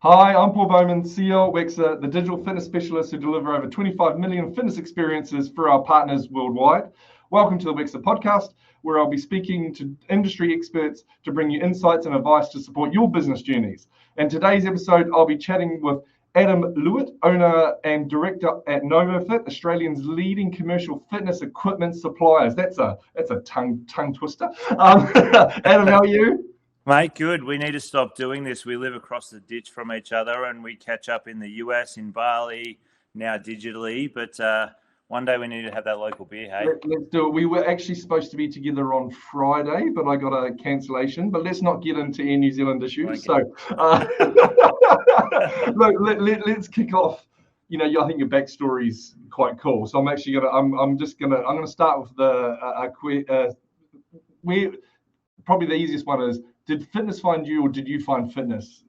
Hi, I'm Paul Bowman, CEO at Wexer, the digital fitness specialist who deliver over 25 million fitness experiences for our partners worldwide. Welcome to the Wexer podcast, where I'll be speaking to industry experts to bring you insights and advice to support your business journeys. In today's episode, I'll be chatting with Adam Lewit, owner and director at NovoFit, Australia's leading commercial fitness equipment suppliers. That's a tongue twister. Adam, how are you? Mate, good. We need to stop doing this. We live across the ditch from each other and we catch up in the US, in Bali, now digitally. But one day we need to have that local beer, hey? Let's do it. We were actually supposed to be together on Friday, but I got a cancellation. But let's not get into Air New Zealand issues. Okay. So look, let's kick off. You know, I think your backstory is quite cool. So I'm actually gonna start with probably the easiest one is, did fitness find you or did you find fitness?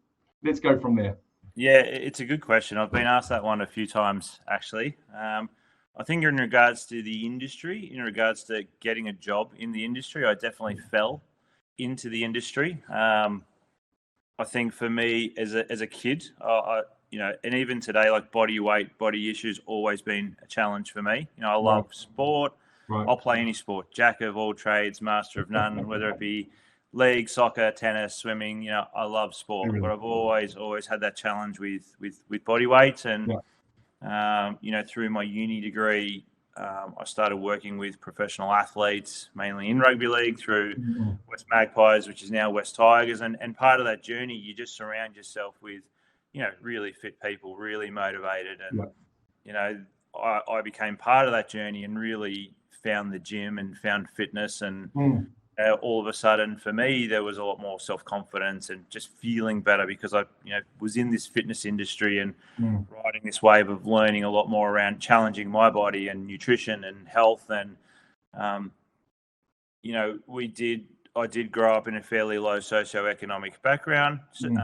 Let's go from there. Yeah, it's a good question. I've been asked that one a few times, actually. I think in regards to the industry, in regards to getting a job in the industry, I definitely fell into the industry. I think for me as a kid, and even today, like body weight, body issues, always been a challenge for me. You know, I love sport. Right. I'll play any sport, jack of all trades, master of none, whether it be league, soccer, tennis, swimming. You know, I love sport, but I've always had that challenge with body weight. And, through my uni degree, I started working with professional athletes, mainly in rugby league through West Magpies, which is now West Tigers. And part of that journey, you just surround yourself with, really fit people, really motivated. And, I became part of that journey and really found the gym and found fitness. And all of a sudden, for me, there was a lot more self-confidence and just feeling better because I, was in this fitness industry and riding this wave of learning a lot more around challenging my body and nutrition and health. And, I did grow up in a fairly low socioeconomic background. And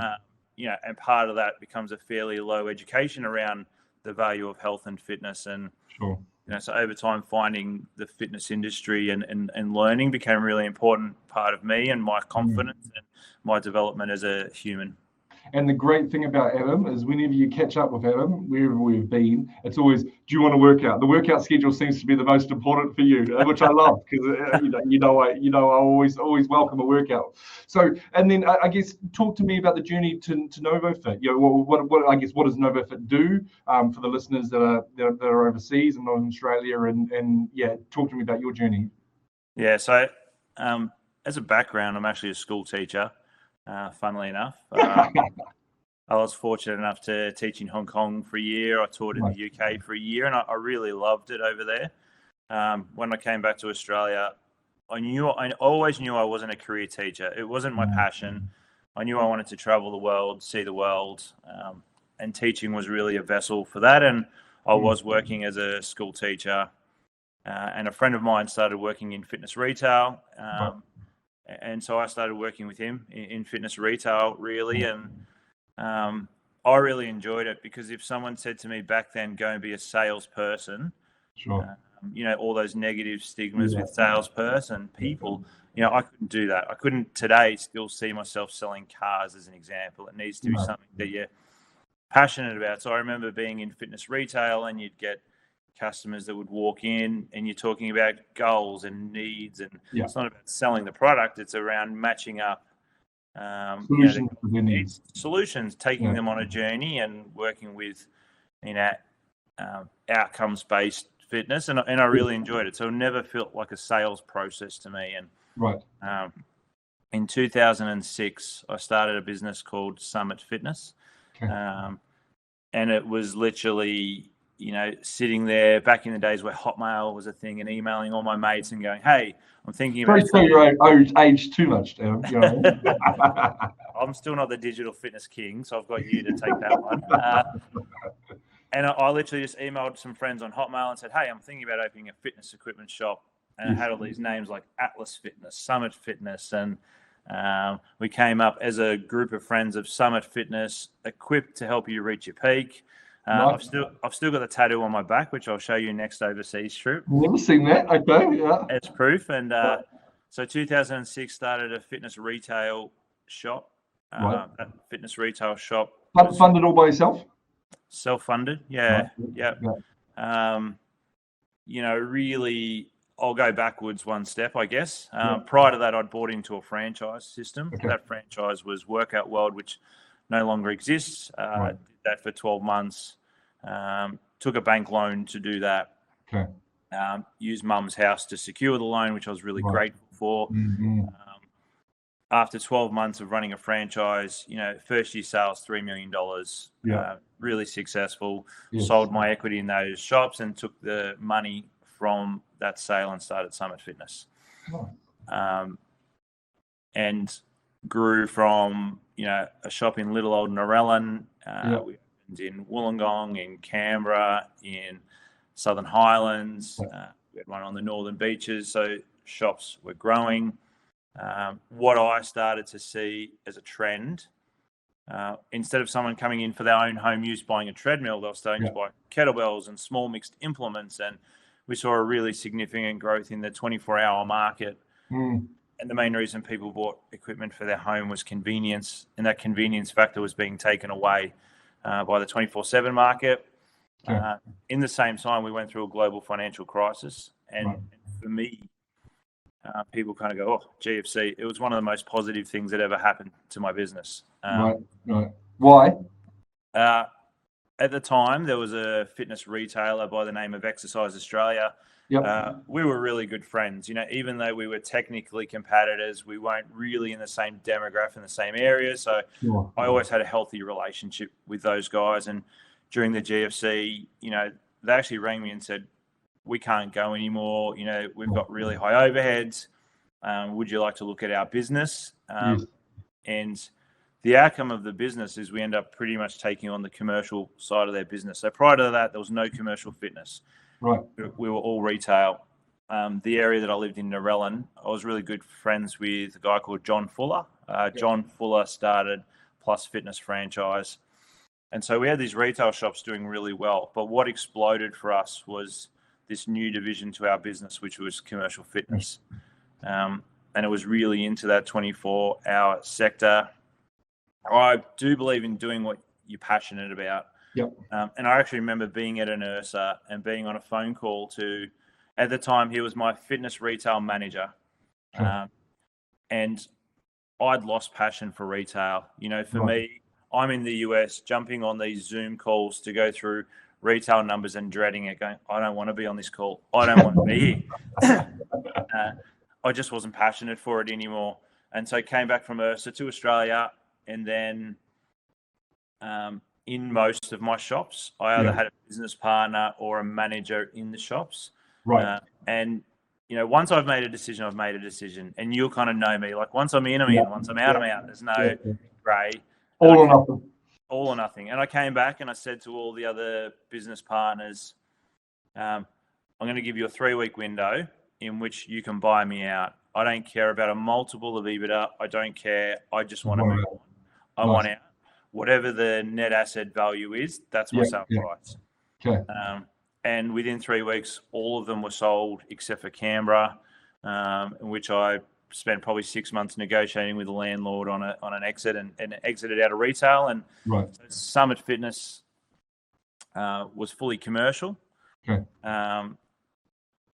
part of that becomes a fairly low education around the value of health and fitness. And, so over time, finding the fitness industry and learning became a really important part of me and my confidence and my development as a human. And the great thing about Adam is whenever you catch up with Adam, wherever we've been, it's always, do you want to work out? The workout schedule seems to be the most important for you, which I love because I always welcome a workout. So, and then I guess talk to me about the journey to NovoFit. What does NovoFit do for the listeners that are overseas and not in Australia? And talk to me about your journey. Yeah. So, as a background, I'm actually a school teacher. Funnily enough, I was fortunate enough to teach in Hong Kong for a year. I taught in the UK for a year, and I really loved it over there. When I came back to Australia, I always knew I wasn't a career teacher. It wasn't my passion. I knew I wanted to travel the world, see the world, and teaching was really a vessel for that. And I was working as a school teacher, and a friend of mine started working in fitness retail. And so I started working with him in fitness retail, really. And I really enjoyed it because if someone said to me back then, go and be a salesperson, all those negative stigmas with salesperson people, I couldn't do that. I couldn't today still see myself selling cars as an example. It needs to be something that you're passionate about. So I remember being in fitness retail and you'd get customers that would walk in and you're talking about goals and needs, and it's not about selling the product, it's around matching up solutions, taking them on a journey and working with outcomes-based fitness, and I really enjoyed it. So it never felt like a sales process to me. And in 2006 I started a business called Summit Fitness. And it was literally sitting there back in the days where Hotmail was a thing and emailing all my mates and going, hey, I'm thinking about... Don't your age too much, Adam. I'm still not the digital fitness king, so I've got you to take that one. And I literally just emailed some friends on Hotmail and said, hey, I'm thinking about opening a fitness equipment shop. And I had all these names like Atlas Fitness, Summit Fitness, and we came up as a group of friends of Summit Fitness, equipped to help you reach your peak. I've still got the tattoo on my back, which I'll show you next overseas trip. Never seen that. Okay, as proof. And so 2006 started a fitness retail shop That fitness retail shop. Funded all by yourself? Self-funded, Right. yeah. Really, I'll go backwards one step, I guess. Prior to that, I'd bought into a franchise system. Okay. That franchise was Workout World, which no longer exists. Did that for 12 months. Took a bank loan to do that. Okay. Used mum's house to secure the loan, which I was really grateful for. Mm-hmm. After 12 months of running a franchise, first year sales, $3 million, really successful. Yes. Sold my equity in those shops and took the money from that sale and started Summit Fitness. And grew from, a shop in little old Narellan. We opened in Wollongong, in Canberra, in Southern Highlands. We had one on the Northern Beaches. So shops were growing. What I started to see as a trend, instead of someone coming in for their own home use buying a treadmill, they were starting to buy kettlebells and small mixed implements. And we saw a really significant growth in the 24-hour market. And the main reason people bought equipment for their home was convenience. And that convenience factor was being taken away by the 24/7 market. In the same time, we went through a global financial crisis. And for me, people kind of go, oh, GFC. It was one of the most positive things that ever happened to my business. Right. Why? At the time, there was a fitness retailer by the name of Exercise Australia. We were really good friends. Even though we were technically competitors, we weren't really in the same demographic in the same area. So I always had a healthy relationship with those guys. And during the GFC, they actually rang me and said, we can't go anymore. We've got really high overheads. Would you like to look at our business? And the outcome of the business is we end up pretty much taking on the commercial side of their business. So prior to that, there was no commercial fitness. Right. We were all retail. The area that I lived in, Narellan, I was really good friends with a guy called John Fuller. John Fuller started Plus Fitness franchise. And so we had these retail shops doing really well. But what exploded for us was this new division to our business, which was commercial fitness. And it was really into that 24-hour sector. I do believe in doing what you're passionate about. And I actually remember being at an Ursa and being on a phone call to, at the time, he was my fitness retail manager. And I'd lost passion for retail. For me, I'm in the US jumping on these Zoom calls to go through retail numbers and dreading it, going, I don't want to be on this call. I don't want to be here. I just wasn't passionate for it anymore. And so I came back from Ursa to Australia. And then in most of my shops, I either had a business partner or a manager in the shops. And, once I've made a decision, I've made a decision. And you'll kind of know me. Like once I'm in, I'm in. Once I'm out, I'm out. There's no grey. All or nothing. All or nothing. And I came back and I said to all the other business partners, I'm going to give you a 3-week window in which you can buy me out. I don't care about a multiple of EBITDA. I don't care. I just want to move on. I want out. Whatever the net asset value is, that's my sale price. And within 3 weeks, all of them were sold except for Canberra, in which I spent probably 6 months negotiating with the landlord on an exit and exited out of retail. And so Summit Fitness was fully commercial.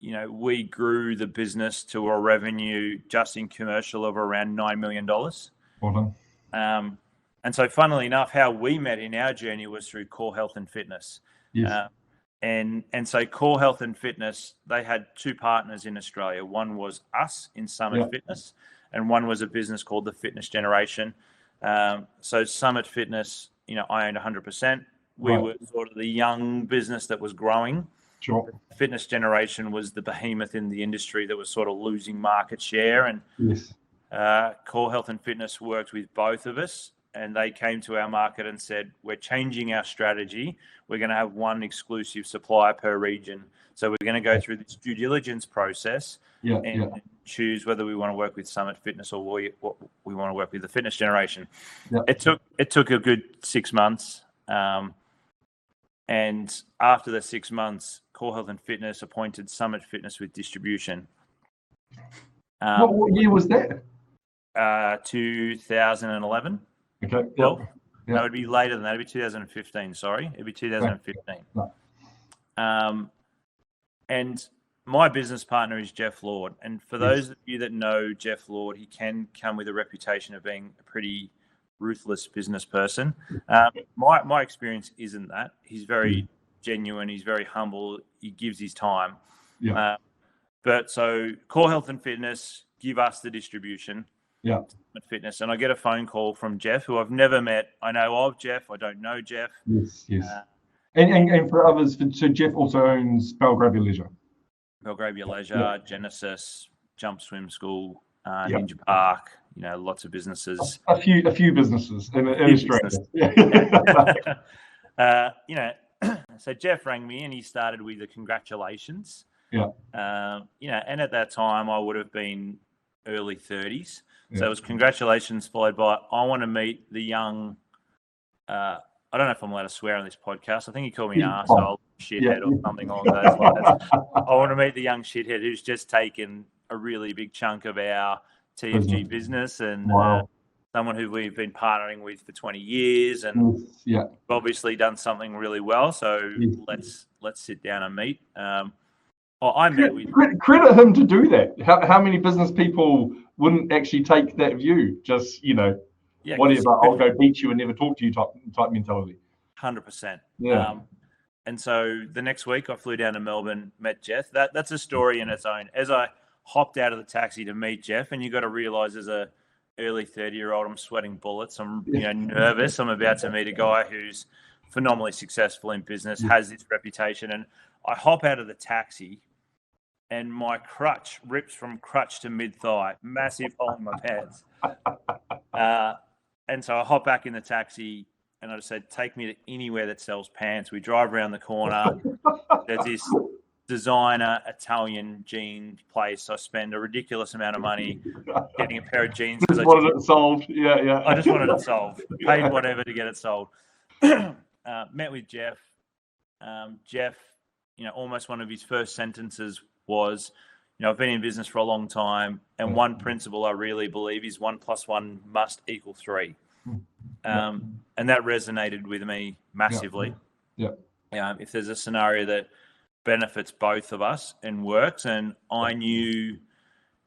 We grew the business to a revenue just in commercial of around $9 million. Well done. And so funnily enough, how we met in our journey was through Core Health and Fitness. And so Core Health and Fitness, they had 2 partners in Australia. One was us in Summit Fitness, and one was a business called the Fitness Generation. So Summit Fitness, I owned 100%. We were sort of the young business that was growing. Fitness Generation was the behemoth in the industry that was sort of losing market share. And Core Health and Fitness worked with both of us. And they came to our market and said, we're changing our strategy. We're going to have one exclusive supplier per region. So we're going to go through this due diligence process and choose whether we want to work with Summit Fitness or we want to work with the Fitness Generation. It took a good 6 months. And after the 6 months, Core Health and Fitness appointed Summit Fitness with distribution. What year was that? 2011. Okay. Well, Yep. that would be later than that. It'd be 2015. Sorry, it'd be 2015. No. And my business partner is Jeff Lord. And for those of you that know Jeff Lord, he can come with a reputation of being a pretty ruthless business person. My experience isn't that. He's very genuine. He's very humble. He gives his time. Yeah. But so Core Health and Fitness give us the distribution. Yeah. Fitness, and I get a phone call from Jeff, who I've never met. I know of Jeff. I don't know Jeff. Yes. And for others, so Jeff also owns Belgravia Leisure. Belgravia Leisure, Genesis, Jump Swim School, Ninja Park. Lots of businesses. A few businesses in Australia. So Jeff rang me and he started with the congratulations. Yeah. And at that time I would have been early 30s. So it was congratulations followed by, I want to meet the young, I don't know if I'm allowed to swear on this podcast. I think he called me an arsehole, shithead or something along those lines. I want to meet the young shithead who's just taken a really big chunk of our TFG business and someone who we've been partnering with for 20 years and obviously done something really well. So let's sit down and meet. I met with credit him to do that. How many business people wouldn't actually take that view? Just whatever, I'll go beat you and never talk to you type mentality. 100%. Yeah. And so the next week I flew down to Melbourne, met Jeff. That's a story in its own. As I hopped out of the taxi to meet Jeff, and you got to realize as a early 30-year-old, I'm sweating bullets. I'm nervous. I'm about to meet a guy who's phenomenally successful in business, has this reputation, and I hop out of the taxi and my crutch rips from crutch to mid-thigh, massive hole in my pants. And so I hop back in the taxi and I just said, take me to anywhere that sells pants. We drive around the corner. There's this designer Italian jean place. I spend a ridiculous amount of money getting a pair of jeans. Just wanted it sold. Yeah. I just wanted it sold. Paid whatever to get it sold. Met with Jeff. Jeff, almost one of his first sentences was, I've been in business for a long time, and one principle I really believe is 1 + 1 must equal 3. And that resonated with me massively. Yeah. If there's a scenario that benefits both of us and works, and I knew,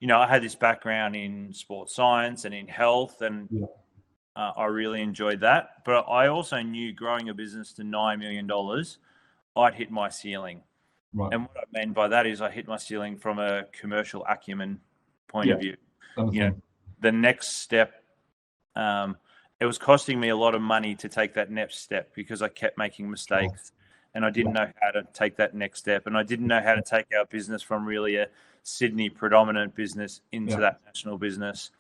I had this background in sports science and in health, and I really enjoyed that. But I also knew growing a business to $9 million, I'd hit my ceiling. Right. And what I mean by that is I hit my ceiling from a commercial acumen point of view. The next step, it was costing me a lot of money to take that next step because I kept making mistakes and I didn't know how to take that next step. And I didn't know how to take our business from really a Sydney predominant business into that national business.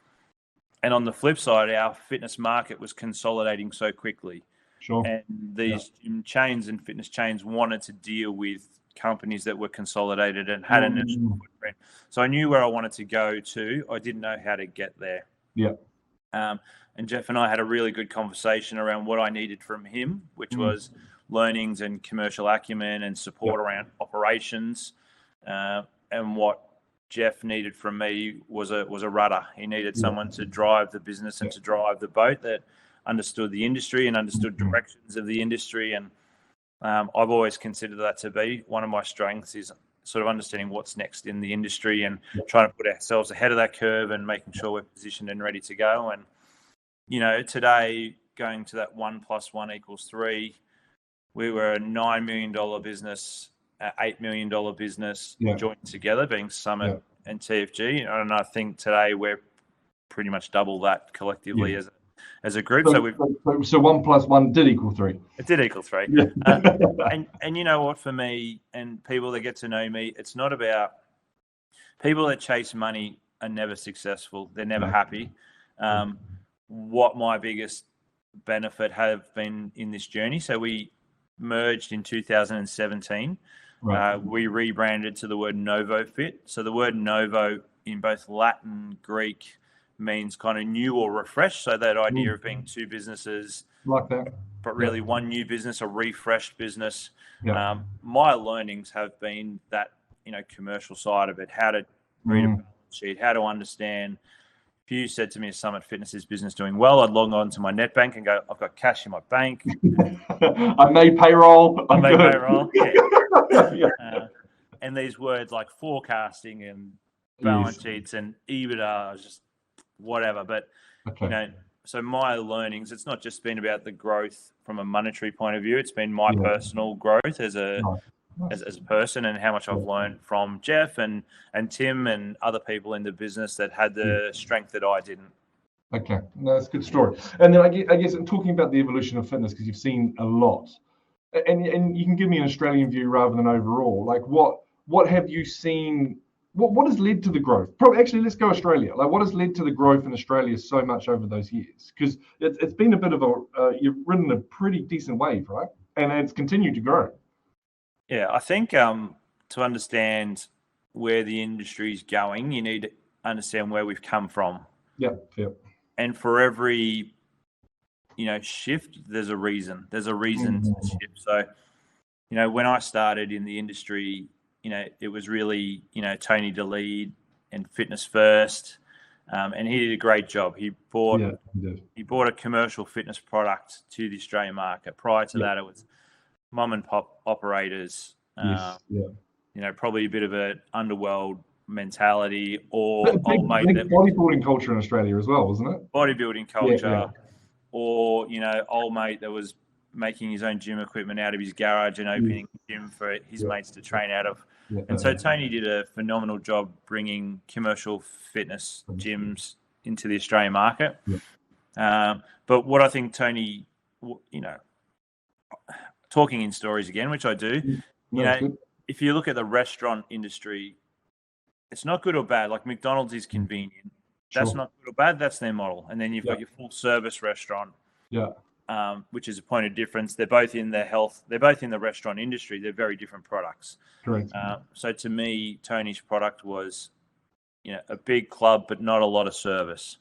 And on the flip side, our fitness market was consolidating so quickly. Sure. And these gym chains and fitness chains wanted to deal with companies that were consolidated and had a national footprint. So I knew where I wanted to go to. I didn't know how to get there. Yeah. And Jeff and I had a really good conversation around what I needed from him, which was learnings and commercial acumen and support around operations. And what Jeff needed from me was a rudder. He needed someone to drive the business and to drive the boat that understood the industry and understood directions of the industry. And I've always considered that to be one of my strengths, is sort of understanding what's next in the industry and trying to put ourselves ahead of that curve and making sure we're positioned and ready to go. And, today going to that 1 + 1 = 3, we were a $9 million business, $8 million business joined together, being Summit and TFG. And I think today we're pretty much double that collectively as a group. So 1 + 1 did equal 3. It did equal 3. And you know what, for me and people that get to know me, it's not about people that chase money are never successful. They're never happy. What my biggest benefit have been in this journey. So we merged in 2017. We rebranded to the word NovoFit. So the word Novo in both Latin, Greek means kind of new or refreshed. So that idea of being two businesses, like that, but really one new business, a refreshed business. My learnings have been that, commercial side of it, how to read a balance sheet, how to understand if you said to me, Summit Fitness is business doing well, I'd log on to my net bank and go, I've got cash in my bank. I made payroll. I made payroll. Yeah. Yeah. And these words like forecasting and balance sheets and EBITDA, just whatever. But, so my learnings, it's not just been about the growth from a monetary point of view. It's been my personal growth as a person, and how much I've learned from Jeff and Tim and other people in the business that had the strength that I didn't. Okay, no, that's a good story. And then I guess I'm talking about the evolution of fitness, because you've seen a lot, and you can give me an Australian view rather than overall. Like, what have you seen? What has led to the growth? Probably, actually, let's go Australia. Like, what has led to the growth in Australia so much over those years? Because it's been a bit of you've ridden a pretty decent wave, right? And it's continued to grow. Yeah, I think to understand where the industry is going, you need to understand where we've come from. Yeah. And for every, shift, there's a reason. There's a reason to shift. So, when I started in the industry, it was really, Tony to lead and Fitness First, and he did a great job. He bought a commercial fitness product to the Australian market. Prior to that, it was mum and pop operators. Probably a bit of an underworld mentality, or big bodybuilding culture in Australia as well, wasn't it? Bodybuilding culture, or old mate that was making his own gym equipment out of his garage and opening a gym for his mates to train out of. And so Tony did a phenomenal job bringing commercial fitness gyms into the Australian market. But what I think Tony, talking in stories again, which I do, if you look at the restaurant industry, it's not good or bad. Like, McDonald's is convenient. That's not good or bad. That's their model. And then you've got your full service restaurant, which is a point of difference. They're both in they're both in the restaurant industry. They're very different products. Correct. So to me, Tony's product was, a big club, but not a lot of service.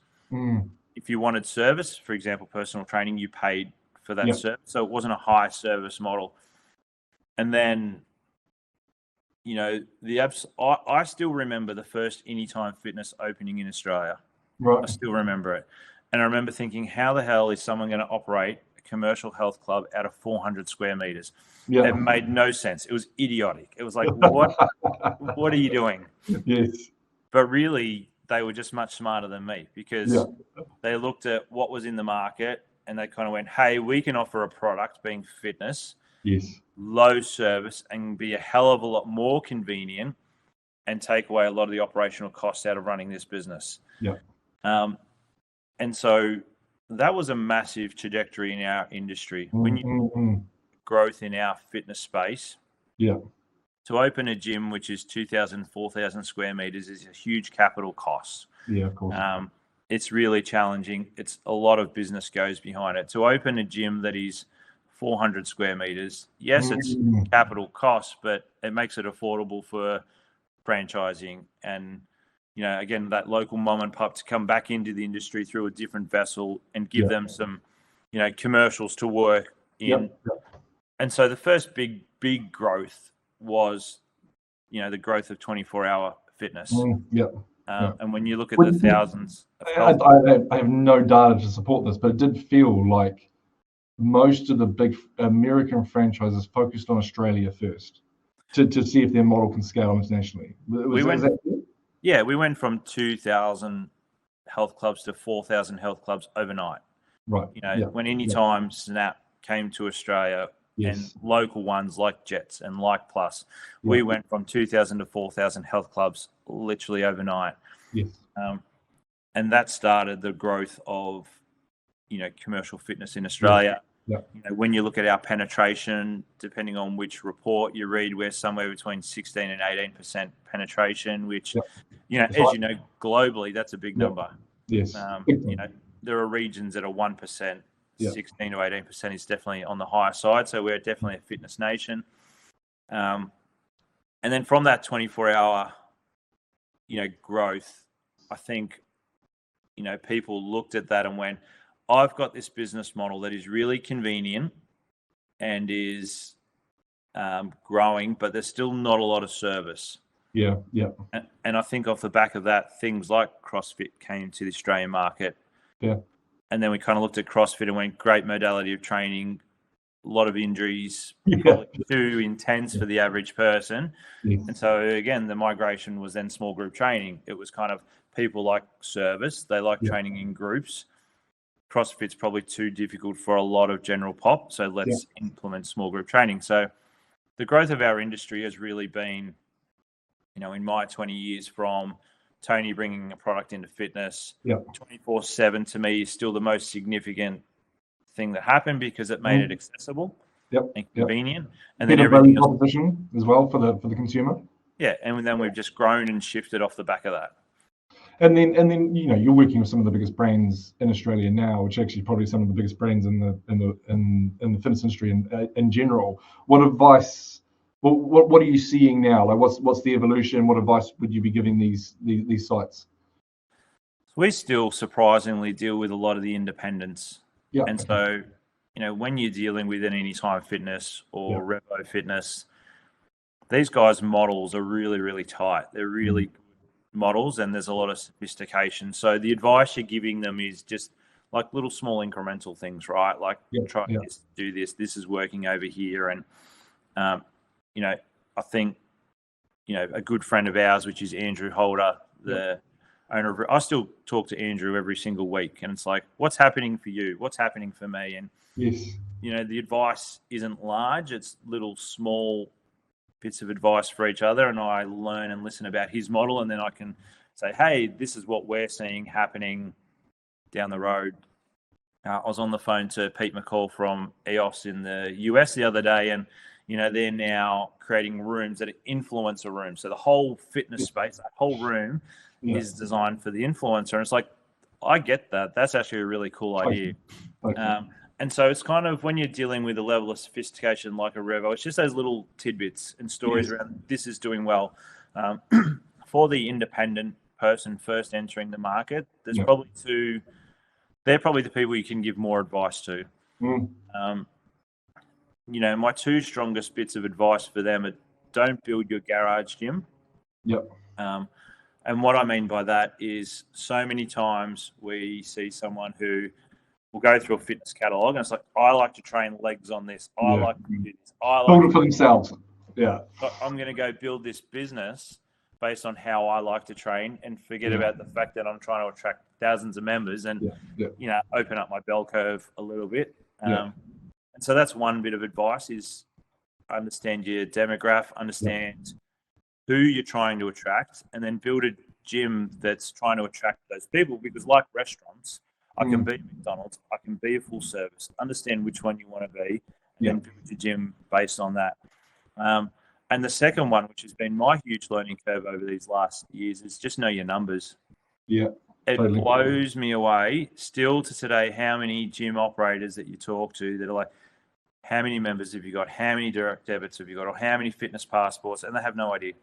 If you wanted service, for example, personal training, you paid for that service. So it wasn't a high service model. And then, I still remember the first Anytime Fitness opening in Australia. Right. I still remember it. And I remember thinking, how the hell is someone going to operate a commercial health club out of 400 square meters? It made no sense. It was idiotic. It was like, what are you doing? Yes. But really, they were just much smarter than me, because they looked at what was in the market and they kind of went, hey, we can offer a product, being fitness, low service, and be a hell of a lot more convenient and take away a lot of the operational costs out of running this business. And so that was a massive trajectory in our industry. When you growth in our fitness space, to open a gym which is 2,000, 4,000 square meters is a huge capital cost. Of course. It's really challenging. It's a lot of business goes behind it. To open a gym that is 400 square meters, yes, it's capital cost, but it makes it affordable for franchising and, again, that local mom and pop to come back into the industry through a different vessel and give them some, commercials to work in. And so the first big growth was, the growth of 24-hour fitness. And when you look at the thousands of I have no data to support this, but it did feel like most of the big American franchises focused on Australia first to see if their model can scale internationally. We went from 2,000 health clubs to 4,000 health clubs overnight. Right. When Anytime Snap came to Australia, and local ones like Jets and like Plus, we went from 2,000 to 4,000 health clubs literally overnight. And that started the growth of, commercial fitness in Australia. When you look at our penetration, depending on which report you read, we're somewhere between 16 and 18% penetration, which, globally, that's a big number. There are regions that are 1%. 16 to 18% is definitely on the higher side. So we're definitely a fitness nation. And then from that 24-hour, growth, I think, people looked at that and went, I've got this business model that is really convenient and is growing, but there's still not a lot of service. Yeah. And I think off the back of that, things like CrossFit came to the Australian market. Yeah. And then we kind of looked at CrossFit and went, great modality of training, a lot of injuries, Yeah. probably too intense for the average person. Yes. And so, again, the migration was then small group training. It was kind of people like service. They like training in groups. CrossFit's probably too difficult for a lot of general pop. So let's implement small group training. So the growth of our industry has really been, in my 20 years, from Tony bringing a product into fitness, 24/7 to me is still the most significant thing that happened because it made it accessible and convenient. And then everything value proposition as well for the consumer. Yeah, and then we've just grown and shifted off the back of that. And then you're working with some of the biggest brands in Australia now, which are actually probably some of the biggest brands in the fitness industry in general. What advice? What are you seeing now? Like, what's the evolution? What advice would you be giving these sites? We still surprisingly deal with a lot of the independents. Yeah. And so, when you're dealing with an Anytime Fitness or Revo Fitness, these guys' models are really, really tight. They're really good models, and there's a lot of sophistication. So the advice you're giving them is just like little small incremental things, right? Like try this, do this. This is working over here. And, I think, a good friend of ours, which is Andrew Holder, the owner of, I still talk to Andrew every single week, and it's like, what's happening for you? What's happening for me? And, the advice isn't large. It's little small bits of advice for each other. And I learn and listen about his model. And then I can say, hey, this is what we're seeing happening down the road. I was on the phone to Pete McCall from EOS in the US the other day, and they're now creating rooms that are influencer rooms. So the whole fitness space, that whole room is designed for the influencer. And it's like, I get that. That's actually a really cool idea. And so it's kind of, when you're dealing with a level of sophistication like a Revo, it's just those little tidbits and stories around this is doing well. For the independent person first entering the market, there's probably they're probably the people you can give more advice to. My two strongest bits of advice for them are, don't build your garage gym. And what I mean by that is, so many times we see someone who will go through a fitness catalog and it's like, I like to train legs on this. I like to do this. Build it for themselves. I'm going to go build this business based on how I like to train, and forget about the fact that I'm trying to attract thousands of members and, open up my bell curve a little bit. And so that's one bit of advice, is understand your demographic, understand who you're trying to attract, and then build a gym that's trying to attract those people. Because like restaurants, I can be McDonald's, I can be a full service, understand which one you want to be, and then build your gym based on that. And the second one, which has been my huge learning curve over these last years, is just know your numbers. It blows me away still to today how many gym operators that you talk to that are like, how many members have you got? How many direct debits have you got? Or how many fitness passports? And they have no idea.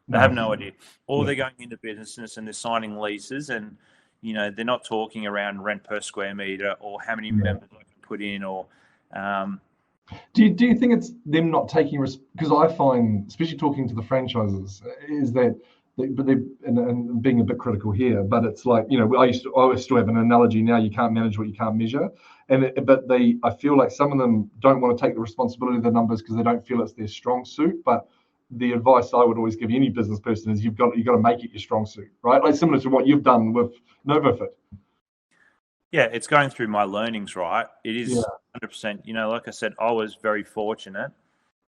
They have no idea. Or they're going into business and they're signing leases, and they're not talking around rent per square meter or how many members I can put in, or do you think it's them not taking risk? Because I find, especially talking to the franchises, is that and being a bit critical here, but it's like, I always still have an analogy now: you can't manage what you can't measure. I feel like some of them don't want to take the responsibility of the numbers because they don't feel it's their strong suit. But the advice I would always give any business person is you've got to make it your strong suit, right? Like similar to what you've done with NovoFit. Yeah, it's going through my learnings, right? It is 100%. Like I said, I was very fortunate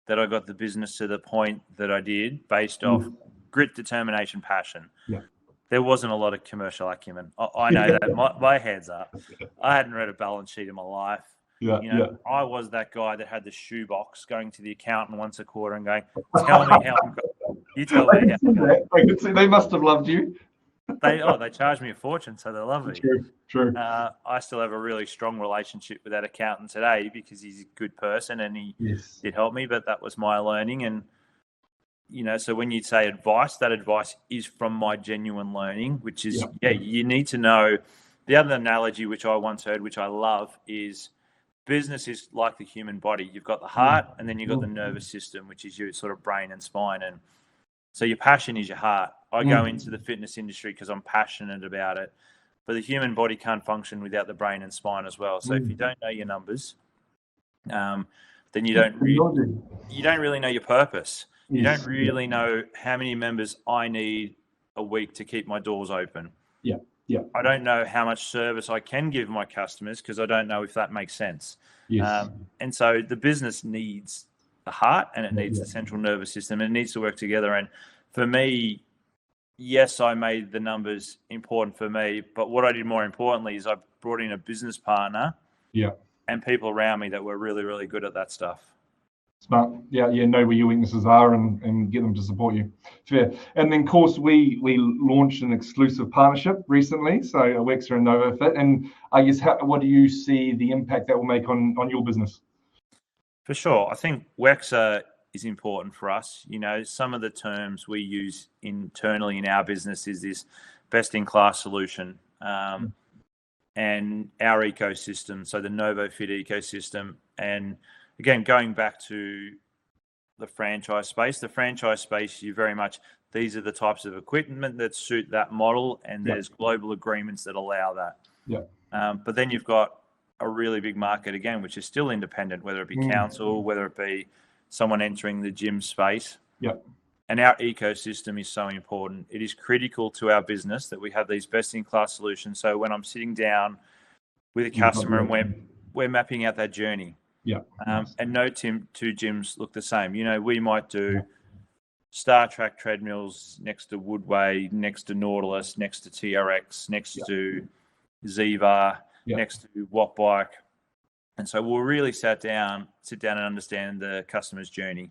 that I got the business to the point that I did based off grit, determination, passion. There wasn't a lot of commercial acumen. I know that. My head's up. I hadn't read a balance sheet in my life. I was that guy that had the shoebox going to the accountant once a quarter and going, tell me how I'm going. You tell me how. I could see they must have loved you. They charge me a fortune, so they love me. True. I still have a really strong relationship with that accountant today because he's a good person and he did help me, but that was my learning. And, so when you say advice, that advice is from my genuine learning, which is, you need to know. The other analogy, which I once heard, which I love, is business is like the human body. You've got the heart and then you've got the nervous system, which is your sort of brain and spine. And So your passion is your heart. I go into the fitness industry because I'm passionate about it. But the human body can't function without the brain and spine as well. So if you don't know your numbers, then you don't really know your purpose. You don't really know how many members I need a week to keep my doors open. Yeah. I don't know how much service I can give my customers because I don't know if that makes sense. And so the business needs the heart and it needs the central nervous system, and it needs to work together. And for me, yes, I made the numbers important for me, but what I did more importantly is I brought in a business partner and people around me that were really, really good at that stuff. Smart. Yeah, know where your weaknesses are and get them to support you. Fair. And then, of course, we launched an exclusive partnership recently, so Wexer and NovoFit. And I guess, what do you see the impact that will make on your business? For sure. I think Wexer is important for us. Some of the terms we use internally in our business is this best-in-class solution and our ecosystem, so the NovoFit ecosystem. And again, going back to the franchise space, you very much, these are the types of equipment that suit that model, and there's global agreements that allow that. But then you've got a really big market, again, which is still independent, whether it be council, whether it be someone entering the gym space. And our ecosystem is so important. It is critical to our business that we have these best-in-class solutions. So when I'm sitting down with a customer and we're mapping out that journey, and no two gyms look the same. We might do Star Trek treadmills next to Woodway, next to Nautilus, next to TRX, next to Ziva, next to Watt Bike. And so we'll really sit down and understand the customer's journey.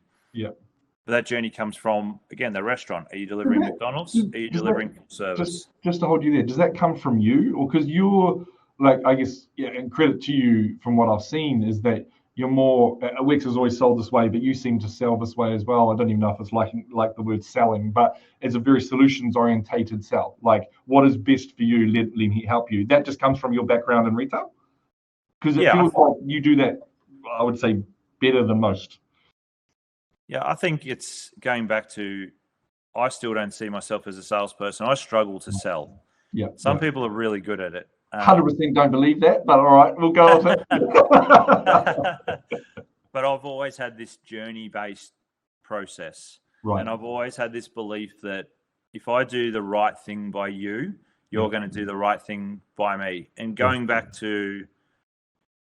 But that journey comes from, again, the restaurant. Are you delivering McDonald's? Are you delivering full service? Just to hold you there, does that come from you? Or because you're, I guess, and credit to you from what I've seen, is that you're more, Wex has always sold this way, but you seem to sell this way as well. I don't even know if it's like the word selling, but it's a very solutions-orientated sell. Like, what is best for you, let me help you. That just comes from your background in retail? Because it feels like you do that, I would say, better than most. Yeah, I think it's going back to, I still don't see myself as a salesperson. I struggle to sell. Some people are really good at it. 100% don't believe that, but all right, we'll go with it. But I've always had this journey-based process. And I've always had this belief that if I do the right thing by you, you're going to do the right thing by me. And going back to,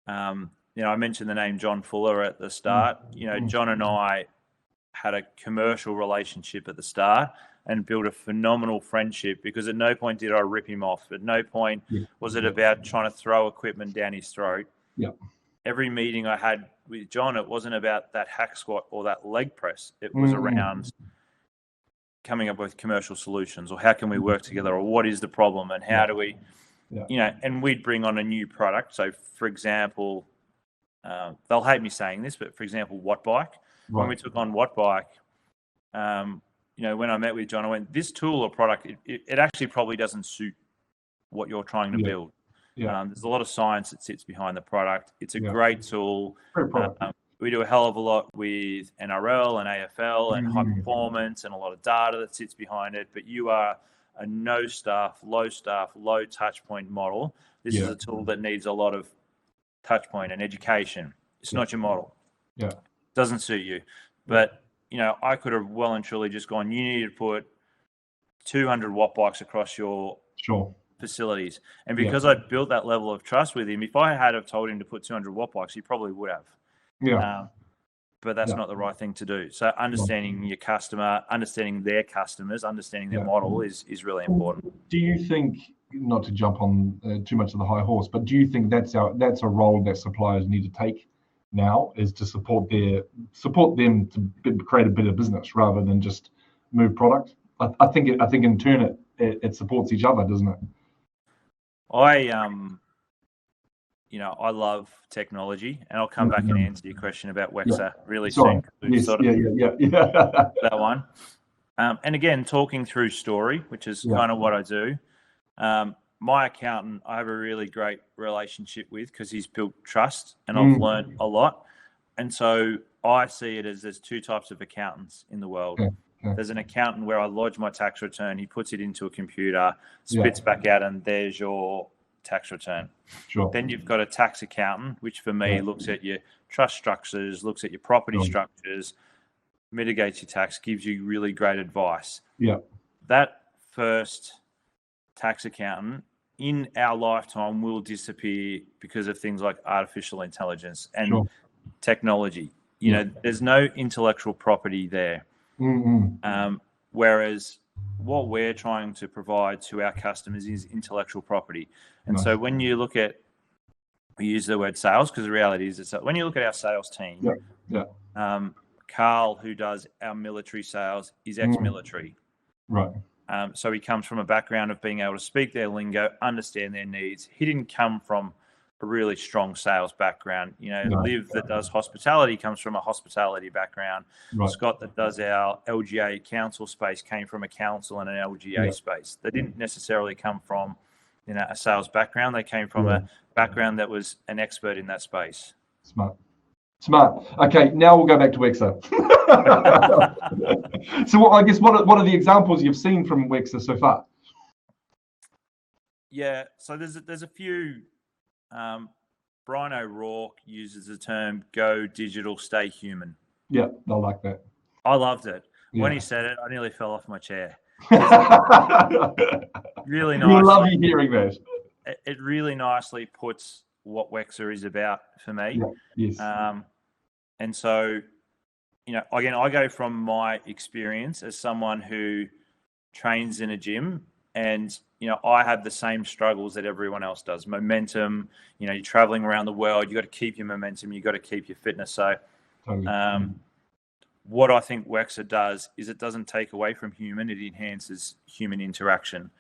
I mentioned the name John Fuller at the start. John and I had a commercial relationship at the start and built a phenomenal friendship, because at no point did I rip him off. At no point was it about trying to throw equipment down his throat. Every meeting I had with John, it wasn't about that hack squat or that leg press. It was around coming up with commercial solutions, or how can we work together, or what is the problem, and how do we, and we'd bring on a new product. So, for example, they'll hate me saying this, but for example, Watt Bike. When we took on Watt Bike, when I met with John, I went, this tool or product, it actually probably doesn't suit what you're trying to build. There's a lot of science that sits behind the product. It's a great tool. We do a hell of a lot with NRL and AFL and high performance, and a lot of data that sits behind it. But you are a no staff, low touch point model. This is a tool that needs a lot of touch point and education. It's not your model. Doesn't suit you. But, I could have well and truly just gone, you need to put 200 Watt bikes across your facilities. And because I'd built that level of trust with him, if I had have told him to put 200 Watt bikes, he probably would have. But that's not the right thing to do. So understanding your customer, understanding their customers, understanding their model is really important. Do you think, not to jump on too much of the high horse, but do you think that's a role that suppliers need to take now, is to support them to create a better business rather than just move product? I think in turn it supports each other, doesn't it? I love technology, and I'll come back and answer your question about Wexer really soon. That one. And again, talking through story, which is kind of what I do. My accountant, I have a really great relationship with, because he's built trust, and I've learned a lot. And so I see it as there's two types of accountants in the world. Okay. There's an accountant where I lodge my tax return. He puts it into a computer, spits back out, and there's your tax return. Sure. Then you've got a tax accountant, which for me looks at your trust structures, looks at your property structures, mitigates your tax, gives you really great advice. Yeah. That first tax accountant in our lifetime will disappear because of things like artificial intelligence and technology. You know, there's no intellectual property there. Whereas what we're trying to provide to our customers is intellectual property. And so when you look at, we use the word sales because the reality is, it's when you look at our sales team, Carl, who does our military sales, is ex-military. Right. So he comes from a background of being able to speak their lingo, understand their needs. He didn't come from a really strong sales background. You know, Liv that does hospitality comes from a hospitality background. Right. Scott that does our LGA council space came from a council and an LGA space. They didn't necessarily come from, you know, a sales background. They came from a background that was an expert in that space. Smart. Okay, now we'll go back to Wexer. So I guess what are the examples you've seen from Wexer so far? Yeah, so there's a few. Brian O'Rourke uses the term "go digital, stay human." Yeah, I like that. I loved it. When he said it, I nearly fell off my chair. Really nice. We love you hearing that. It really nicely puts what Wexer is about for me. Yeah. Yes. And so, you know, again, I go from my experience as someone who trains in a gym, and, you know, I have the same struggles that everyone else does. Momentum, you know, you're traveling around the world, you got to keep your momentum, you got to keep your fitness. So what I think Wexer does is it doesn't take away from human, it enhances human interaction.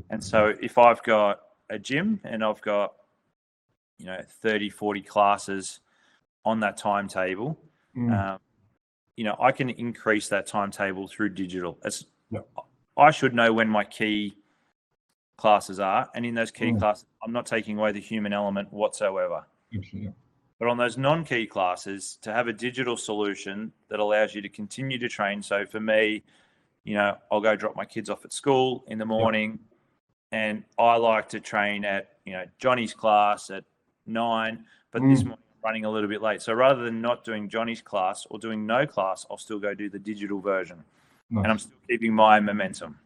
And so if I've got a gym and I've got, you know, 30, 40 classes on that timetable, you know, I can increase that timetable through digital. I should know when my key classes are, and in those key classes, I'm not taking away the human element whatsoever. But on those non-key classes, to have a digital solution that allows you to continue to train. So for me, you know, I'll go drop my kids off at school in the morning, and I like to train at, you know, Johnny's class at 9, but this morning I'm running a little bit late. So rather than not doing Johnny's class or doing no class, I'll still go do the digital version. And I'm still keeping my momentum.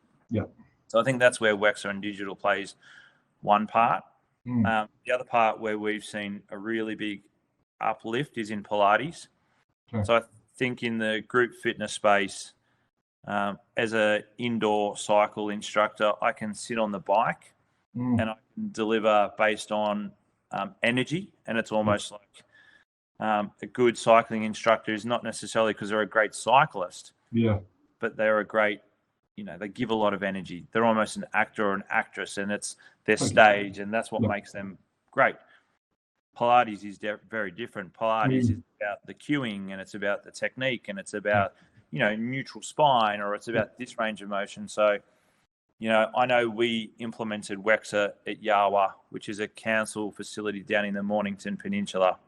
So I think that's where Wexer and digital plays one part. The other part where we've seen a really big uplift is in Pilates. So I think in the group fitness space, as an indoor cycle instructor, I can sit on the bike and I can deliver based on energy. And it's almost like a good cycling instructor is not necessarily because they're a great cyclist, but they're a great, you know, they give a lot of energy. They're almost an actor or an actress, and it's their stage, and that's what makes them great. Pilates is very different. Pilates is about the cueing, and it's about the technique, and it's about, you know, neutral spine, or it's about this range of motion. So, you know, I know we implemented Wexer at Yawa, which is a council facility down in the Mornington Peninsula.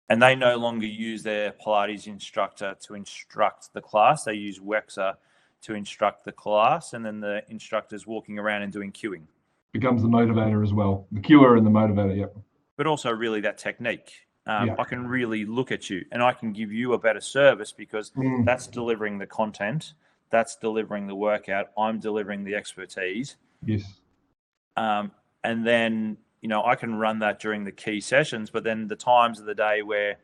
And they no longer use their Pilates instructor to instruct the class. They use Wexer to instruct the class, and then the instructor's walking around and doing cueing. Becomes the motivator as well. The cuer and the motivator, But also really that technique. I can really look at you and I can give you a better service because that's delivering the content, that's delivering the workout, I'm delivering the expertise. And then, you know, I can run that during the key sessions, but then the times of the day where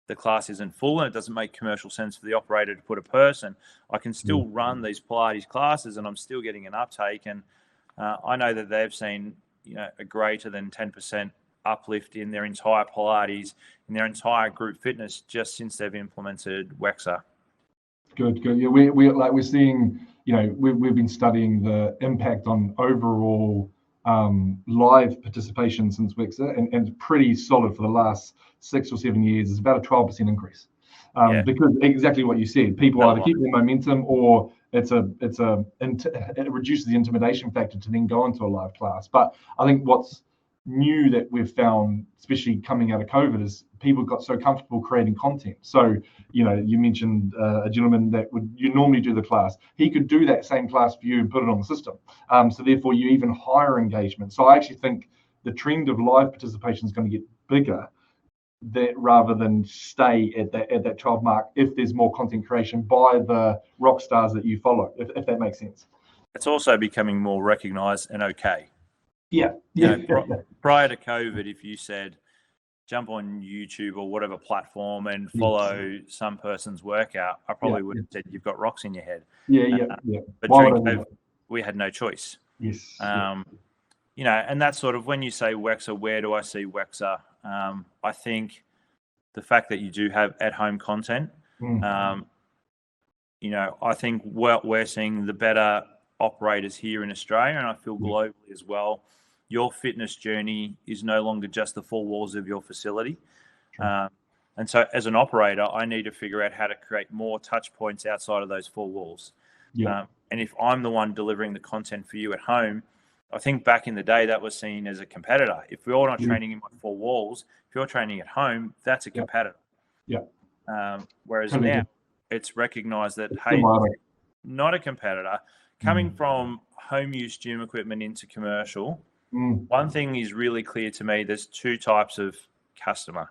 the class isn't full and it doesn't make commercial sense for the operator to put a person, I can still run these Pilates classes and I'm still getting an uptake. And I know that they've seen, you know, a greater than 10% uplift in their entire Pilates, in their entire group fitness, just since they've implemented Wexer. Good. Yeah, we're seeing, you know, we've been studying the impact on overall live participation since Wexer, and it's pretty solid for the last 6 or 7 years. It's about a 12% increase. Because exactly what you said, people either keep their momentum or it reduces the intimidation factor to then go into a live class. But I think what's new that we've found, especially coming out of COVID, is people got so comfortable creating content. So, you know, you mentioned a gentleman that you normally do the class. He could do that same class for you and put it on the system. So therefore, you even higher engagement. So I actually think the trend of live participation is going to get bigger, that rather than stay at that 12 mark, if there's more content creation by the rock stars that you follow, if that makes sense. It's also becoming more recognised and okay. Yeah. Prior to COVID, if you said jump on YouTube or whatever platform and follow some person's workout, I probably would have said you've got rocks in your head. But during COVID, we had no choice. Yes. You know, and that's sort of when you say Wexer, where do I see Wexer? I think the fact that you do have at-home content, you know, I think we're seeing the better operators here in Australia, and I feel globally as well. Your fitness journey is no longer just the four walls of your facility. And so as an operator, I need to figure out how to create more touch points outside of those four walls. And if I'm the one delivering the content for you at home, I think back in the day that was seen as a competitor. If we're all not training in my four walls, if you're training at home, that's a competitor. Whereas now it's recognized that, hey, not a competitor. Coming from home use gym equipment into commercial, one thing is really clear to me. There's two types of customer.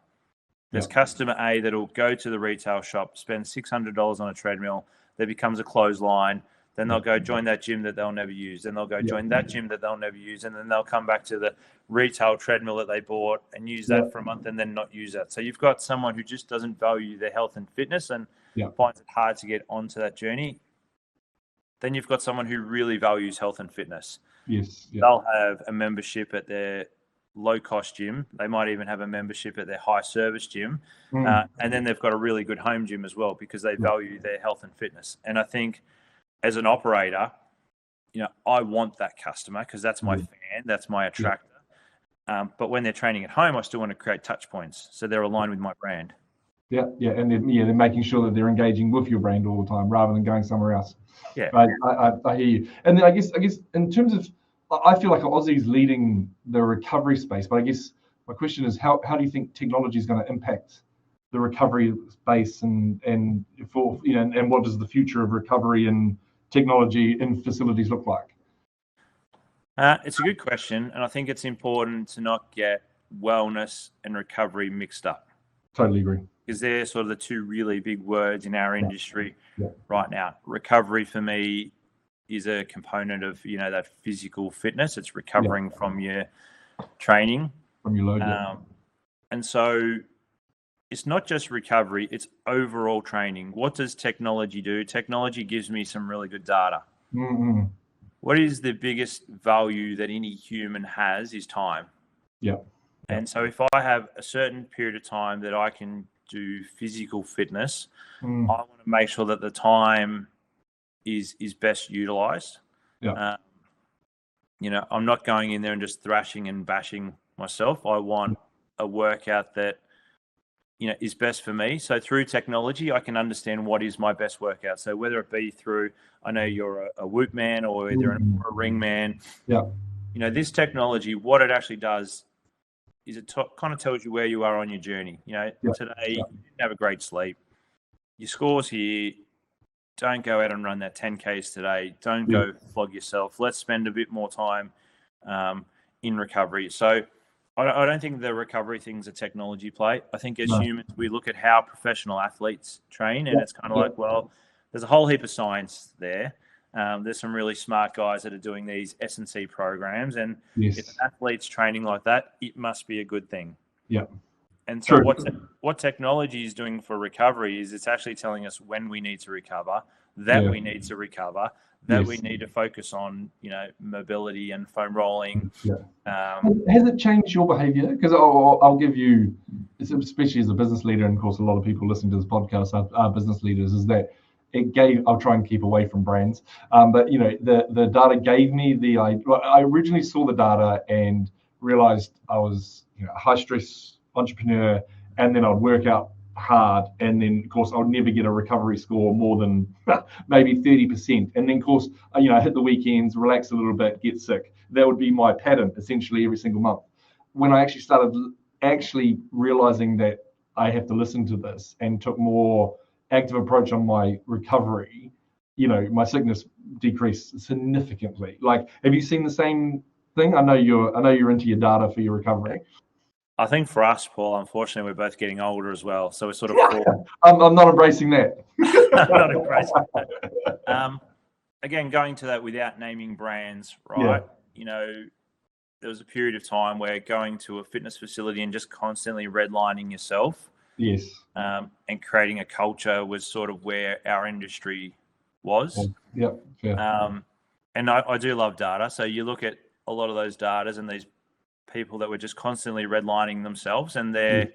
There's customer A that'll go to the retail shop, spend $600 on a treadmill, that becomes a clothesline. Then they'll go join that gym that they'll never use. Then they'll go join that gym that they'll never use. And then they'll come back to the retail treadmill that they bought and use that for a month and then not use that. So you've got someone who just doesn't value their health and fitness and finds it hard to get onto that journey. Then you've got someone who really values health and fitness. They'll have a membership at their low-cost gym. They might even have a membership at their high-service gym. And then they've got a really good home gym as well because they value their health and fitness. And I think as an operator, you know, I want that customer because that's my fan, that's my attractor. But when they're training at home, I still want to create touch points so they're aligned with my brand. And they're making sure that they're engaging with your brand all the time rather than going somewhere else. I hear you. And then I guess in terms of, I feel like Aussie's leading the recovery space, but I guess my question is how do you think technology is going to impact the recovery space and for, you know, and what does the future of recovery and technology in facilities look like? It's a good question, and I think it's important to not get wellness and recovery mixed up. Totally agree. Because they're sort of the two really big words in our industry right now. Recovery for me is a component of, you know, that physical fitness. It's recovering from your training. From your load. And so it's not just recovery, it's overall training. What does technology do? Technology gives me some really good data. What is the biggest value that any human has is time. And so if I have a certain period of time that I can do physical fitness, I want to make sure that the time is best utilized. You know, I'm not going in there and just thrashing and bashing myself. I want a workout that, you know, is best for me. So through technology, I can understand what is my best workout. So whether it be through, I know you're a Whoop man or either a ring man. You know, this technology, what it actually does is it kind of tells you where you are on your journey. You know, today you didn't have a great sleep. Your score's here. Don't go out and run that 10Ks today. Don't go flog yourself. Let's spend a bit more time in recovery. So I don't think the recovery thing's a technology play. I think as humans, we look at how professional athletes train, and it's kind of like, well, there's a whole heap of science there. There's some really smart guys that are doing these S&C programs, and if an athlete's training like that, it must be a good thing. And so what technology is doing for recovery is it's actually telling us when we need to recover, that we need to recover, that we need to focus on, you know, mobility and foam rolling. Has it changed your behavior? Because I'll give you, especially as a business leader, and of course a lot of people listening to this podcast are business leaders, is that it gave, I'll try and keep away from brands, but you know, the data gave me I originally saw the data and realized I was, you know, a high stress entrepreneur, and then I'd work out hard, and then of course I would never get a recovery score more than maybe 30%, and then of course, you know, I hit the weekends, relax a little bit, get sick. That would be my pattern essentially every single month. when I actually started actually realizing that I have to listen to this and took more active approach on my recovery, my sickness decreased significantly. Like, have you seen the same thing? I know you're into your data for your recovery. I think for us, Paul, unfortunately, we're both getting older as well. So we're sort of I'm not embracing that. Not embracing that. Again, going to that without naming brands, right? There was a period of time where going to a fitness facility and just constantly redlining yourself, yes, and creating a culture was sort of where our industry was. Yeah. And I do love data. So you look at a lot of those data and these people that were just constantly redlining themselves, and they're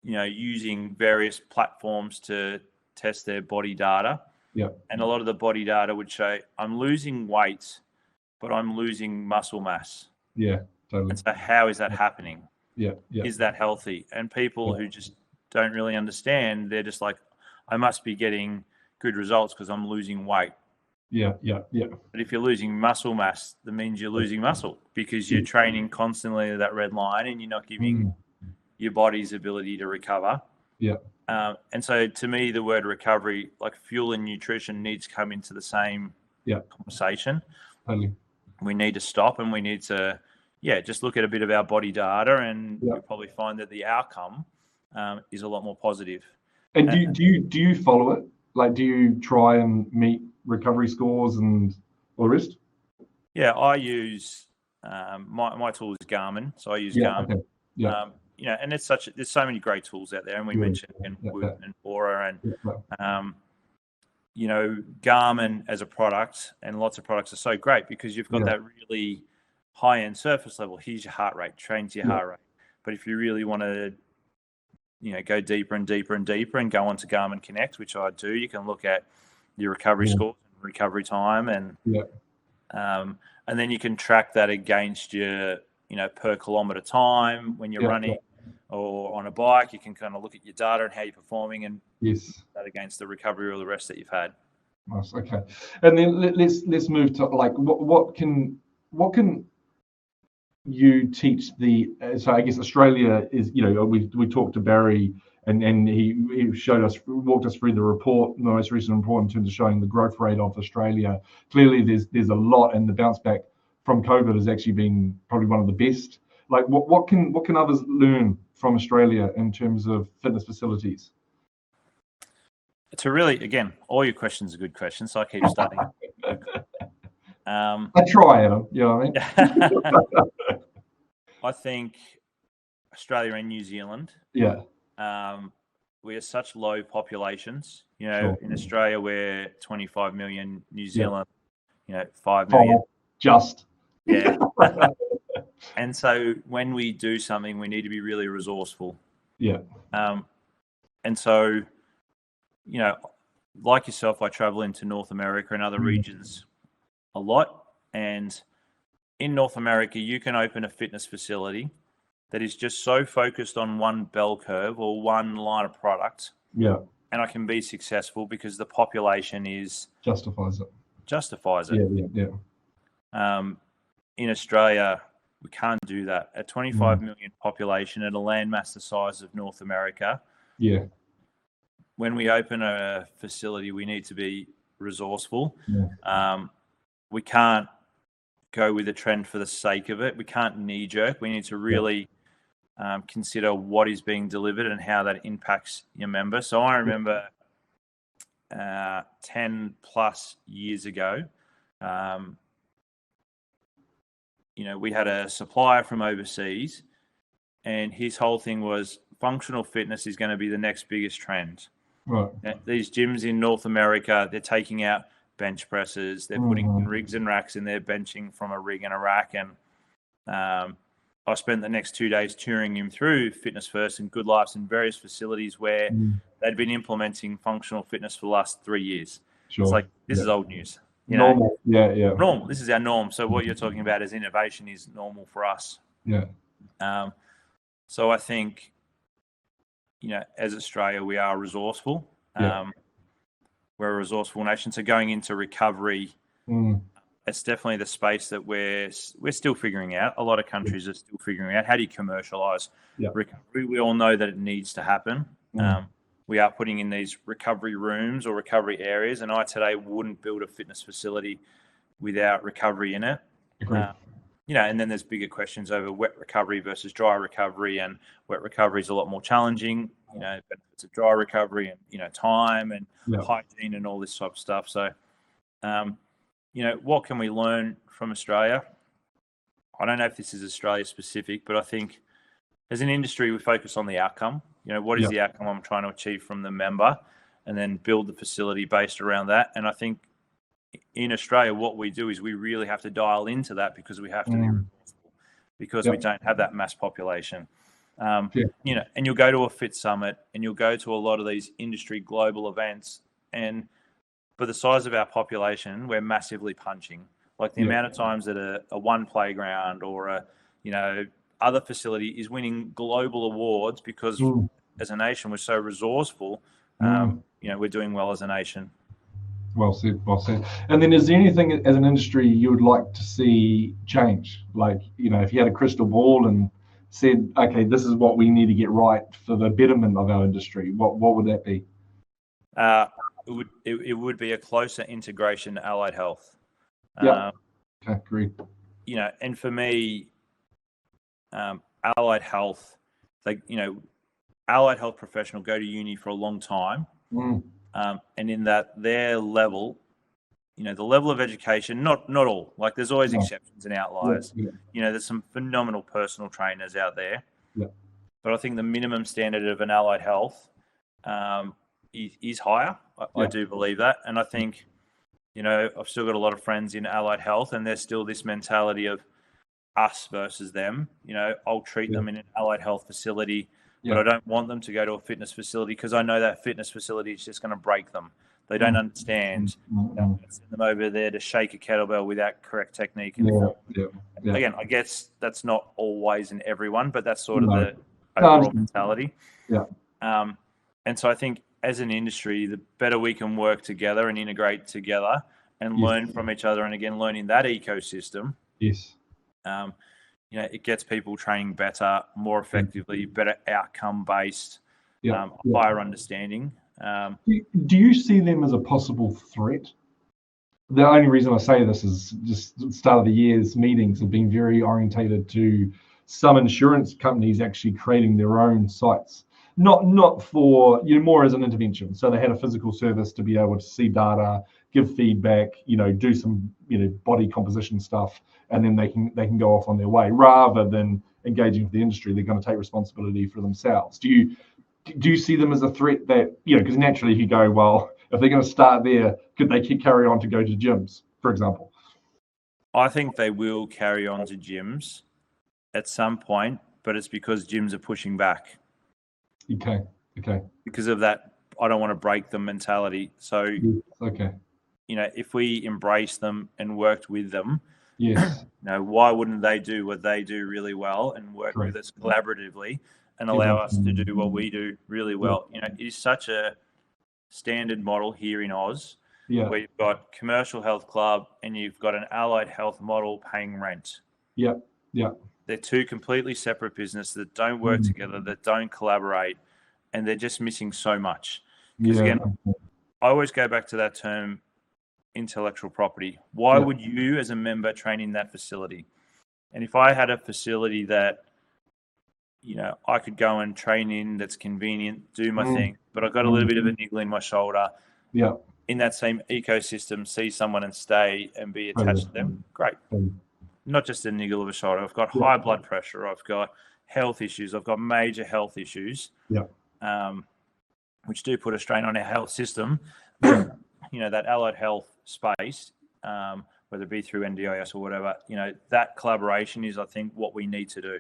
using various platforms to test their body data. Yeah. And a lot of the body data would show I'm losing weight, but I'm losing muscle mass. Yeah, totally. And so how is that happening? Yeah. Is that healthy? And people who just don't really understand, they're just like, I must be getting good results because I'm losing weight. Yeah. But if you're losing muscle mass, that means you're losing muscle because you're training constantly to that red line and you're not giving your body's ability to recover. Yeah. And so to me, the word recovery, like fuel and nutrition, needs to come into the same conversation. Totally. We need to stop and we need to, just look at a bit of our body data, and you'll probably find that the outcome is a lot more positive. And do you follow it? Like, do you try and meet recovery scores and all the rest? Yeah, I use my tool is Garmin, so I use Garmin. Okay. Yeah. And there's so many great tools out there, and we mentioned Wood and Aura, and Garmin as a product, and lots of products are so great because you've got that really high-end surface level. Here's your heart rate, trains your heart rate. But if you really want to, go deeper and deeper and deeper, and go onto Garmin Connect, which I do, you can look at your recovery score, recovery time, and then you can track that against your per kilometer time when you're running or on a bike. You can kind of look at your data and how you're performing, and that against the recovery or the rest that you've had. Nice. Okay. And then let's move to, like, what can you teach so I guess Australia is, we talked to Barry and he walked us through the most recent report in terms of showing the growth rate of Australia. Clearly there's a lot, and the bounce back from COVID has actually been probably one of the best. Like, what can others learn from Australia in terms of fitness facilities? It's again, all your questions are good questions, so I keep starting. I try, Adam. You know what I mean? I think Australia and New Zealand. Yeah. We are such low populations. In Australia we're 25 million. New Zealand, 5 million. Just. Yeah. And so when we do something, we need to be really resourceful. Yeah. And so, like yourself, I travel into North America and other regions a lot. And in North America, you can open a fitness facility that is just so focused on one bell curve or one line of product. Yeah. And I can be successful because the population justifies it. Yeah. In Australia, we can't do that. A 25 million population at a landmass the size of North America. Yeah. When we open a facility, we need to be resourceful. Yeah. We can't go with a trend for the sake of it. We can't knee jerk. We need to really consider what is being delivered and how that impacts your member. So I remember 10 plus years ago, we had a supplier from overseas, and his whole thing was functional fitness is going to be the next biggest trend. Right. These gyms in North America, they're taking out bench presses, they're putting in rigs and racks, and they're benching from a rig and a rack. And I spent the next 2 days touring him through Fitness First and Good Lives in various facilities where they'd been implementing functional fitness for the last 3 years. Sure. It's like, this is old news. Normal. Normal. This is our norm. So what you're talking about as innovation is normal for us. Yeah. So I think, as Australia, we are resourceful. We're a resourceful nation. So going into recovery, it's definitely the space that we're still figuring out. A lot of countries are still figuring out how do you commercialize recovery. We all know that it needs to happen. We are putting in these recovery rooms or recovery areas, and I today wouldn't build a fitness facility without recovery in it. And then there's bigger questions over wet recovery versus dry recovery, and wet recovery is a lot more challenging. Benefits of dry recovery and time and hygiene and all this type of stuff. So, what can we learn from Australia? I don't know if this is Australia specific, but I think as an industry, we focus on the outcome. What is the outcome I'm trying to achieve from the member, and then build the facility based around that. And I think in Australia, what we do is we really have to dial into that because we have to be resourceful, because we don't have that mass population. And you'll go to a fit summit and you'll go to a lot of these industry global events, and for the size of our population, we're massively punching. Like the amount of times that a one playground or a other facility is winning global awards because as a nation we're so resourceful. We're doing well as a nation. Well said. And then is there anything as an industry you would like to see change? Like, if you had a crystal ball and said, okay, this is what we need to get right for the betterment of our industry, what would that be? It would be a closer integration to allied health. Okay, great. And for me, allied health, allied health professional go to uni for a long time. And in that their level, the level of education, not all, like there's always exceptions and outliers. There's some phenomenal personal trainers out there. But I think the minimum standard of an allied health is higher. I do believe that. And I think, I've still got a lot of friends in allied health, and there's still this mentality of us versus them. I'll treat them in an allied health facility, but I don't want them to go to a fitness facility because I know that fitness facility is just going to break them. They don't understand. Send them over there to shake a kettlebell without correct technique. Again, I guess that's not always in everyone, but that's sort of the overall mentality. And so I think as an industry, the better we can work together and integrate together and learn from each other, and again, learning that ecosystem. It gets people training better, more effectively, better outcome-based, higher understanding. Do you see them as a possible threat? The only reason I say this is just the start of the year's meetings have been very orientated to some insurance companies actually creating their own sites. Not for, more as an intervention. So they had a physical service to be able to see data, give feedback, do some, body composition stuff, and then they can go off on their way rather than engaging with the industry. They're going to take responsibility for themselves. Do you see them as a threat that, because naturally if you go, well, if they're going to start there, could they carry on to go to gyms, for example? I think they will carry on to gyms at some point, but it's because gyms are pushing back. Okay. Because of that, I don't want to break them mentality. So, if we embrace them and worked with them, why wouldn't they do what they do really well and work with us collaboratively and allow us to do what we do really well? It is such a standard model here in Oz, where you've got commercial health club and you've got an allied health model paying rent. They're two completely separate businesses that don't work together, that don't collaborate, and they're just missing so much. Because again, I always go back to that term, intellectual property. Why would you as a member train in that facility? And if I had a facility that, I could go and train in, that's convenient, do my thing, but I've got a little bit of a niggle in my shoulder. In that same ecosystem, see someone and stay and be attached to them, great. Not just a niggle of a shoulder. I've got high blood pressure. I've got health issues. I've got major health issues, which do put a strain on our health system. That allied health space, whether it be through NDIS or whatever, that collaboration is, I think, what we need to do.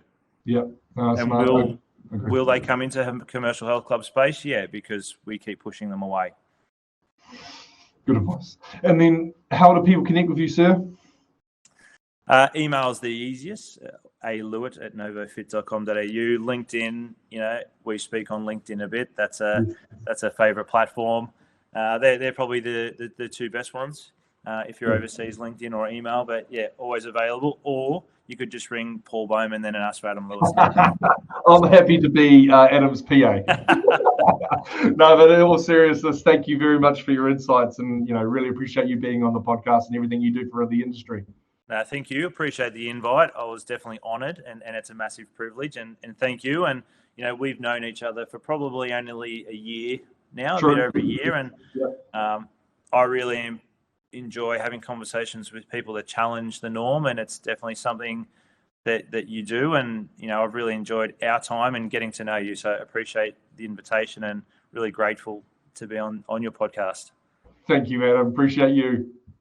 And will they come into commercial health club space? Yeah, because we keep pushing them away. Good advice. And then how do people connect with you, sir? Email is the easiest, alewit@novofit.com.au. LinkedIn, we speak on LinkedIn a bit. That's a favorite platform. They're probably the two best ones. if you're overseas, LinkedIn or email. But yeah, always available. Or you could just ring Paul Bowman then and ask for Adam Lewit. I'm happy to be Adam's PA. No, but in all seriousness, thank you very much for your insights, and really appreciate you being on the podcast and everything you do for the industry. No, thank you. Appreciate the invite. I was definitely honoured, and it's a massive privilege. And thank you. And we've known each other for probably only a year now, True. a bit over a year, and yeah. I really enjoy having conversations with people that challenge the norm, and it's definitely something that you do. And I've really enjoyed our time and getting to know you. So I appreciate the invitation and really grateful to be on your podcast. Thank you, Adam. Appreciate you.